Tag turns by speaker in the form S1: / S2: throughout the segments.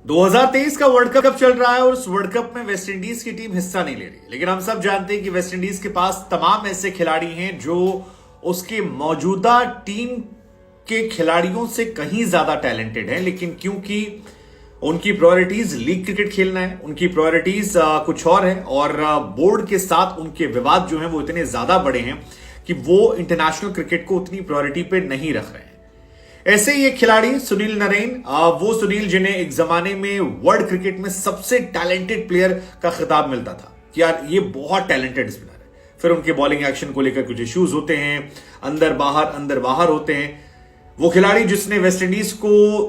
S1: 2023 का world cup चल रहा है और उस वर्ल्ड कप में वेस्ट इंडीज की टीम हिस्सा नहीं ले रही, लेकिन हम सब जानते हैं कि वेस्ट इंडीज के पास तमाम ऐसे खिलाड़ी हैं जो उसके मौजूदा टीम के खिलाड़ियों से कहीं ज्यादा टैलेंटेड हैं, लेकिन क्योंकि उनकी प्रायोरिटीज लीग क्रिकेट खेलना है, उनकी प्रायोरिटीज कुछ और है और बोर्ड के साथ उनके विवाद जो हैं वो इतने ज्यादा बड़े हैं कि वो इंटरनेशनल क्रिकेट को उतनी प्रायोरिटी पे नहीं रख रहे हैं। ऐसे ही एक खिलाड़ी सुनील नरेन, वो सुनील जिन्हें एक जमाने में वर्ल्ड क्रिकेट में सबसे टैलेंटेड प्लेयर का खिताब मिलता था कि यार ये बहुत टैलेंटेड स्पिनर है, फिर उनके बॉलिंग एक्शन को लेकर कुछ इश्यूज होते हैं, अंदर बाहर होते हैं। वो खिलाड़ी जिसने वेस्ट इंडीज को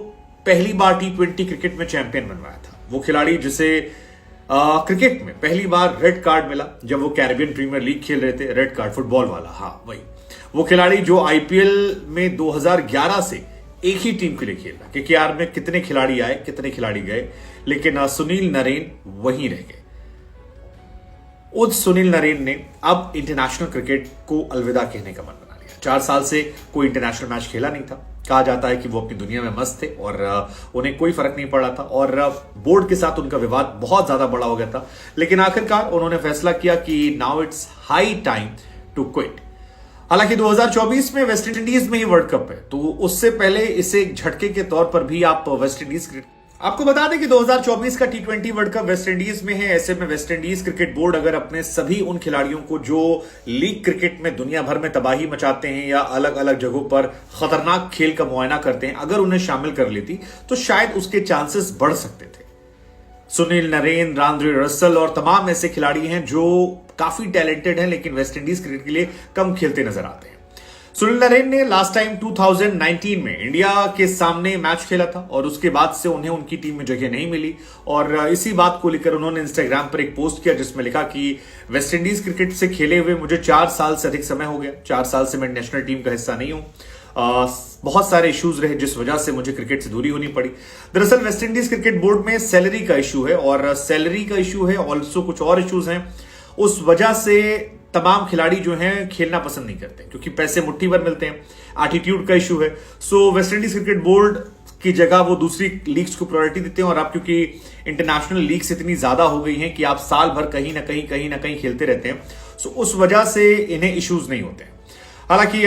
S1: पहली बार T20 क्रिकेट में चैंपियन बनवाया था, वो खिलाड़ी जिसे क्रिकेट में पहली बार रेड कार्ड मिला जब वो कैरेबियन प्रीमियर लीग खेल रहे थे, रेड कार्ड फुटबॉल वाला, हाँ वही। वो खिलाड़ी जो आईपीएल में 2011 से एक ही टीम के लिए खेल रहा, क्योंकि यार में कितने खिलाड़ी आए कितने खिलाड़ी गए, लेकिन सुनील नरेन वहीं रह गए। उस सुनील नरेन ने अब इंटरनेशनल क्रिकेट को अलविदा कहने का मन बना लिया। 4 साल से कोई इंटरनेशनल मैच खेला नहीं था। कहा जाता है कि वो अपनी दुनिया में मस्त थे और उन्हें कोई फर्क नहीं पड़ा था और बोर्ड के साथ उनका विवाद बहुत ज्यादा बड़ा हो गया था, लेकिन आखिरकार उन्होंने फैसला किया कि now it's high time to quit. हालांकि 2024 में वेस्ट इंडीज में ही वर्ल्ड कप है, तो उससे पहले इसे एक झटके के तौर पर भी आप वेस्ट इंडीज आपको बता दें कि 2024 का T20 world cup West Indies में है। ऐसे में वेस्ट इंडीज क्रिकेट बोर्ड अगर अपने सभी उन खिलाड़ियों को जो लीग क्रिकेट में दुनिया भर में तबाही मचाते हैं या अलग अलग जगहों पर खतरनाक खेल का मुआयना करते हैं, अगर उन्हें शामिल कर लेती तो शायद उसके चांसेस बढ़ सकते थे। सुनील नरेन, आंद्रे रसल और तमाम ऐसे खिलाड़ी हैं जो काफी टैलेंटेड हैं, लेकिन वेस्ट इंडीज क्रिकेट के लिए कम खेलते नजर आते हैं। सुनील नरेन ने लास्ट टाइम 2019 में इंडिया के सामने मैच खेला था और उसके बाद से उन्हें उनकी टीम में जगह नहीं मिली और इसी बात को लेकर उन्होंने इंस्टाग्राम पर एक पोस्ट किया जिसमें लिखा कि वेस्ट इंडीज क्रिकेट से खेले हुए मुझे 4 साल से अधिक समय हो गया, 4 साल से मैं नेशनल टीम का हिस्सा नहीं हूं। बहुत सारे इश्यूज रहे जिस वजह से मुझे क्रिकेट से दूरी होनी पड़ी। दरअसल वेस्ट इंडीज क्रिकेट बोर्ड में सैलरी का इशू है और सैलरी का इशू है, ऑल्सो कुछ और इश्यूज हैं। उस वजह से तमाम खिलाड़ी जो हैं खेलना पसंद नहीं करते क्योंकि पैसे मुट्ठी भर मिलते हैं, एटीट्यूड का इशू है। सो वेस्ट इंडीज क्रिकेट बोर्ड की जगह वो दूसरी लीग्स को प्रायोरिटी देते हैं और अब क्योंकि इंटरनेशनल लीग्स इतनी ज्यादा हो गई हैं कि आप साल भर कहीं ना कहीं खेलते रहते हैं, सो उस वजह से इन्हें इश्यूज नहीं होते हैं। हालांकि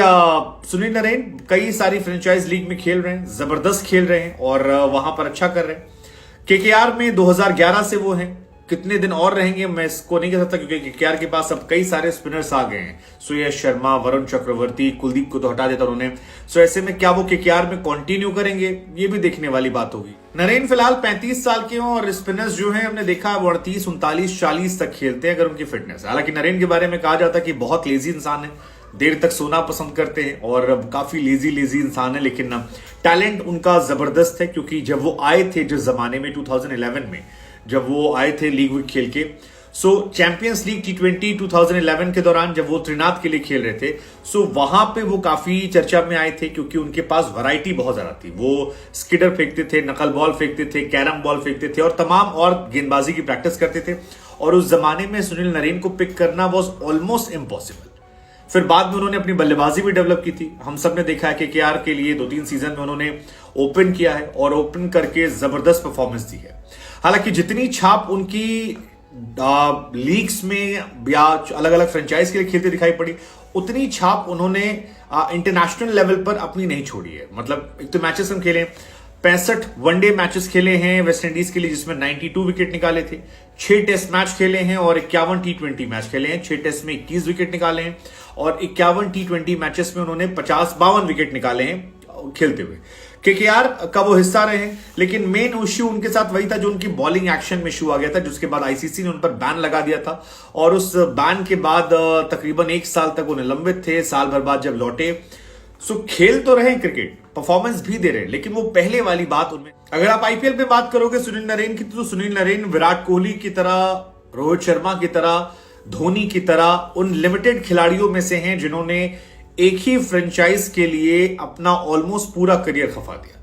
S1: सुनील नरेन कई सारी फ्रेंचाइज लीग में खेल रहे हैं, जबरदस्त खेल रहे हैं और वहां पर अच्छा कर रहे हैं। केकेआर में 2011 से वो हैं, कितने दिन और रहेंगे मैं इसको नहीं कह सकता क्योंकि केकेआर के पास अब कई सारे स्पिनर्स आ गए हैं। सुयश शर्मा, वरुण चक्रवर्ती, कुलदीप को तो हटा देता उन्होंने। सो ऐसे में क्या वो केकेआर में कंटिन्यू करेंगे, ये भी देखने वाली बात होगी। नरेन फिलहाल 35 साल के हों और स्पिनर्स जो हैं हमने देखा वो 38, 39, 40 तक खेलते हैं अगर उनकी फिटनेस है। हालांकि नरेन के बारे में कहा जाता है कि बहुत लेजी इंसान है, देर तक सोना पसंद करते हैं और काफी लेजी इंसान है, लेकिन टैलेंट उनका जबरदस्त है क्योंकि जब वो आए थे जिस जमाने में 2011 में जब वो आए थे लीग विक खेल के, सो चैंपियंस लीग T20 2011 के दौरान जब वो त्रिनाद के लिए खेल रहे थे, सो वहां पे वो काफी चर्चा में आए थे क्योंकि उनके पास वैरायटी बहुत ज्यादा थी। वो स्किडर फेंकते थे, नकल बॉल फेंकते थे, कैरम बॉल फेंकते थे और तमाम और गेंदबाजी की प्रैक्टिस करते थे और उस जमाने में सुनील नरेन को पिक करना वॉज ऑलमोस्ट इम्पॉसिबल। फिर बाद में उन्होंने अपनी बल्लेबाजी भी डेवलप की थी। हम सब ने देखा है कि केकेआर के लिए 2-3 सीजन में उन्होंने ओपन किया है और ओपन करके जबरदस्त परफॉर्मेंस दी है। हालांकि जितनी छाप उनकी लीग्स में या अलग अलग फ्रेंचाइज के लिए खेलते दिखाई पड़ी, उतनी छाप उन्होंने इंटरनेशनल लेवल पर अपनी नहीं छोड़ी है। मतलब एक तो मैचेस हम खेले, 65 वनडे मैचेस खेले हैं वेस्ट इंडीज के लिए जिसमें 92 विकेट निकाले थे, 6 टेस्ट मैच खेले हैं और 51 T20 मैच खेले हैं। 6 टेस्ट में 21 विकेट निकाले हैं और 51 T20 मैचेस में उन्होंने 52 विकेट निकाले हैं खेलते हुए। केकेआर का वो हिस्सा रहे हैं, लेकिन मेन इश्यू उनके साथ वही था जो उनकी बॉलिंग एक्शन में इश्यू आ गया था, जिसके बाद आईसीसी ने उन पर बैन लगा दिया था और उस बैन के बाद तकरीबन 1 साल तक वो निलंबित थे। साल भर बाद जब लौटे, सो खेल तो रहे क्रिकेट, परफॉर्मेंस भी दे रहे, लेकिन वो पहले वाली बात उनमें। अगर आप आईपीएल पे बात करोगे सुनील नरेन की, तो सुनील नरेन विराट कोहली की तरह, रोहित शर्मा की तरह, धोनी की तरह उन लिमिटेड खिलाड़ियों में से हैं जिन्होंने एक ही फ्रेंचाइज के लिए अपना ऑलमोस्ट पूरा करियर खपा दिया।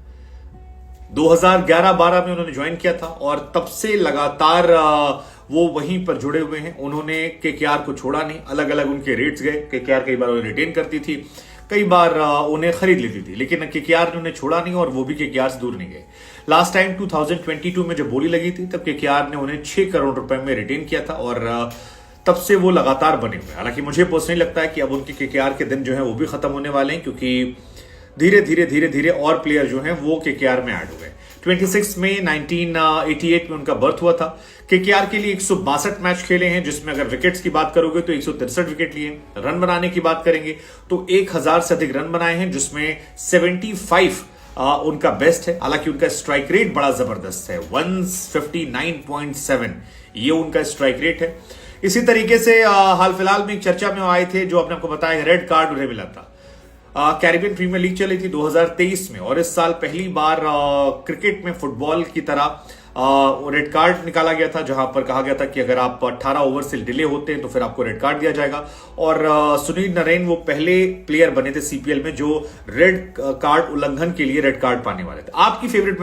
S1: 2011-12 में उन्होंने ज्वाइन किया था और तब से लगातार वो वहीं पर जुड़े हुए हैं। उन्होंने केकेआर को छोड़ा नहीं, अलग अलग उनके रेट्स गए। केकेआर कई बार उन्हें रिटेन करती थी, कई बार उन्हें खरीद लेती थी, लेकिन केकेआर ने उन्हें छोड़ा नहीं और वो भी केकेआर से दूर नहीं गए। लास्ट टाइम 2022 में जब बोली लगी थी तब केकेआर ने उन्हें 6 करोड़ रुपए में रिटेन किया था और तब से वो लगातार बने हुए। हालांकि मुझे पर्सनली लगता है कि अब उनके केकेआर के दिन जो है वो भी खत्म होने वाले हैं, क्योंकि धीरे धीरे और प्लेयर जो हैं वो केकेआर में ऐड हुए। 26 में 1988 में उनका बर्थ हुआ था। केकेआर के लिए 162 मैच खेले हैं, जिसमें अगर विकेट्स की बात करोगे तो 163 विकेट लिए। रन बनाने की बात करेंगे तो 1000 से अधिक रन बनाए हैं, जिसमें 75 उनका बेस्ट है। हालांकि उनका स्ट्राइक रेट बड़ा जबरदस्त है, 159.7 ये उनका स्ट्राइक रेट है। इसी तरीके से हाल फिलहाल में एक चर्चा में आए थे, जो आपने आपको बताया रेड कार्ड उन्हें मिला था। कैरिबियन प्रीमियर लीग चली थी 2023 में और इस साल पहली बार क्रिकेट में फुटबॉल की तरह रेड कार्ड निकाला गया था, जहां पर कहा गया था कि अगर आप 18 ओवर से डिले होते हैं तो फिर आपको रेड कार्ड दिया जाएगा। और सुनील नरेन वो पहले प्लेयर बने थे सीपीएल में जो रेड कार्ड उल्लंघन के लिए रेड कार्ड पाने वाले थे। आपकी फेवरेट